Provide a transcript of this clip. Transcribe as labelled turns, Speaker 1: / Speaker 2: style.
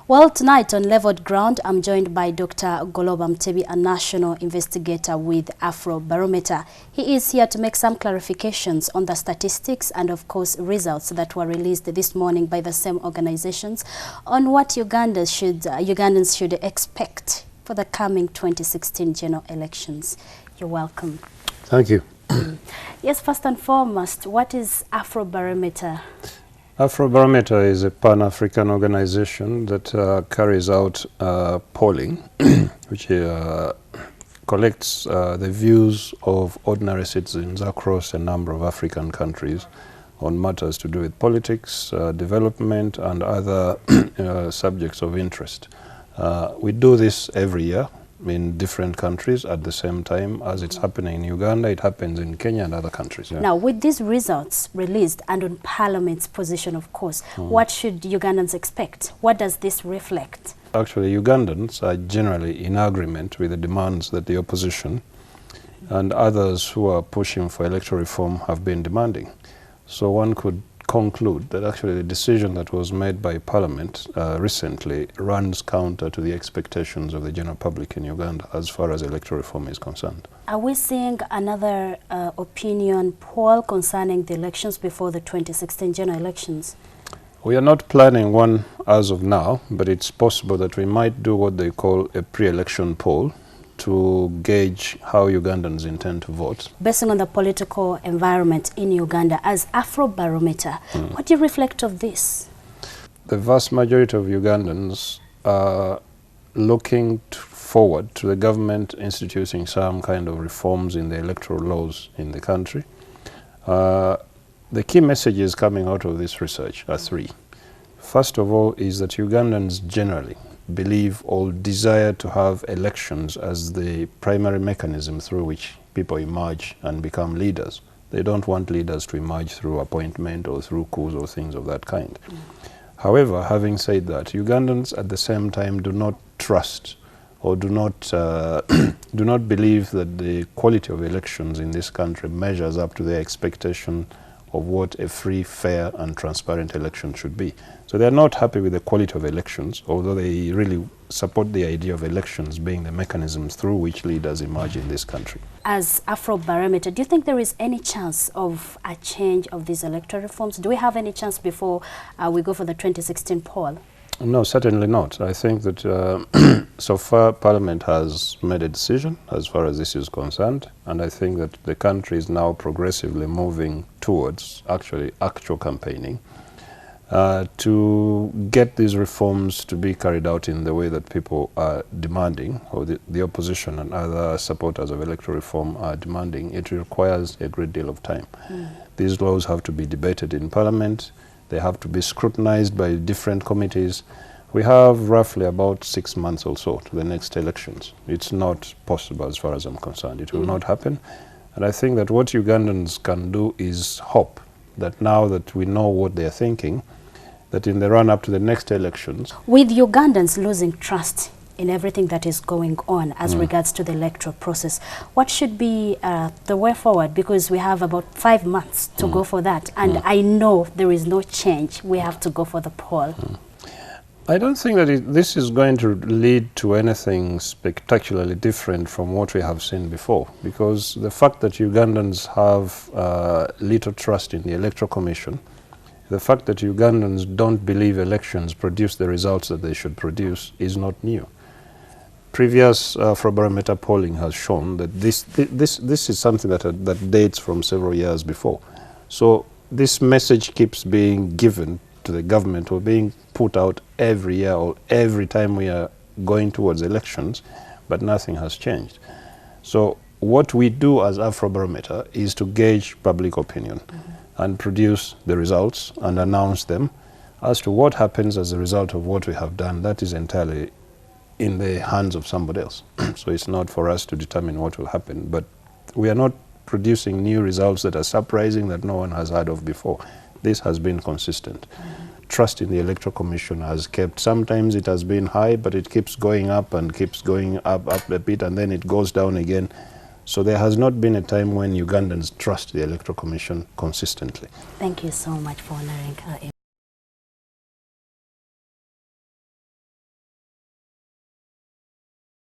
Speaker 1: Well, tonight on Leveled Ground, I'm joined by Dr. Golooba Mutebi, a national investigator with Afro Barometer. He is here to make some clarifications on the statistics and, of course, results that were released this morning by the same organizations on what Ugandans should expect for the coming 2016 general elections. You're welcome.
Speaker 2: Thank you.
Speaker 1: Yes, first and foremost, what is Afro Barometer?
Speaker 2: Afro Barometer is a Pan-African organization that carries out polling, which collects the views of ordinary citizens across a number of African countries on matters to do with politics, development, and other subjects of interest. We do this every year in different countries at the same time. As it's happening in Uganda, it happens in Kenya and other countries. Yeah.
Speaker 1: Now, with these results released and on Parliament's position, of course, what should Ugandans expect? What does this reflect? Actually,
Speaker 2: Ugandans are generally in agreement with the demands that the opposition and others who are pushing for electoral reform have been demanding. So one could conclude that actually the decision that was made by Parliament recently runs counter to the expectations of the general public in Uganda as far as electoral reform is concerned.
Speaker 1: Are we seeing another opinion poll concerning the elections before the 2016 general elections?
Speaker 2: We are not planning one as of now, but it's possible that we might do what they call a pre-election poll to gauge how Ugandans intend to vote.
Speaker 1: Based on the political environment in Uganda, as Afro Barometer, what do you reflect of this?
Speaker 2: The vast majority of Ugandans are looking forward to the government instituting some kind of reforms in the electoral laws in the country. The key messages coming out of this research are three. First of all is that Ugandans generally believe or desire to have elections as the primary mechanism through which people emerge and become leaders. They don't want leaders to emerge through appointment or through coups or things of that kind. However, having said that, Ugandans at the same time do not trust or do not believe that the quality of elections in this country measures up to their expectation of what a free, fair and transparent election should be. So they are not happy with the quality of elections, although they really support the idea of elections being the mechanisms through which leaders emerge in this country.
Speaker 1: As Afro Barometer, do you think there is any chance of a change of these electoral reforms? Do we have any chance before we go for the 2016 poll?
Speaker 2: No, certainly not. I think that so far Parliament has made a decision as far as this is concerned, and I think that the country is now progressively moving towards actual campaigning to get these reforms to be carried out in the way that people are demanding, or the opposition and other supporters of electoral reform are demanding. It requires a great deal of time. These laws have to be debated in Parliament. They have to be scrutinized by different committees. We have roughly about 6 months or so to the next elections. It's not possible as far as I'm concerned. It will not happen. And I think that what Ugandans can do is hope that now that we know what they're thinking, that in the run-up to the next elections...
Speaker 1: With Ugandans losing trust in everything that is going on as regards to the electoral process, what should be the way forward? Because we have about 5 months to go for that, and I know there is no change. We have to go for the poll.
Speaker 2: I don't think that this is going to lead to anything spectacularly different from what we have seen before, because the fact that Ugandans have little trust in the Electoral Commission, the fact that Ugandans don't believe elections produce the results that they should produce is not new. Previous Afro Barometer polling has shown that this is something that dates from several years before. So this message keeps being given to the government or being put out every year or every time we are going towards elections, but nothing has changed. So what we do as Afro Barometer is to gauge public opinion and produce the results and announce them. As to what happens as a result of what we have done, that is entirely in the hands of somebody else. So it's not for us to determine what will happen, but we are not producing new results that are surprising that no one has heard of before. This has been consistent. Trust in the Electoral Commission has kept, sometimes it has been high, but it keeps going up and keeps going up a bit, and then it goes down again. So there has not been a time when Ugandans trust the Electoral Commission consistently.
Speaker 1: Thank you so much for honoring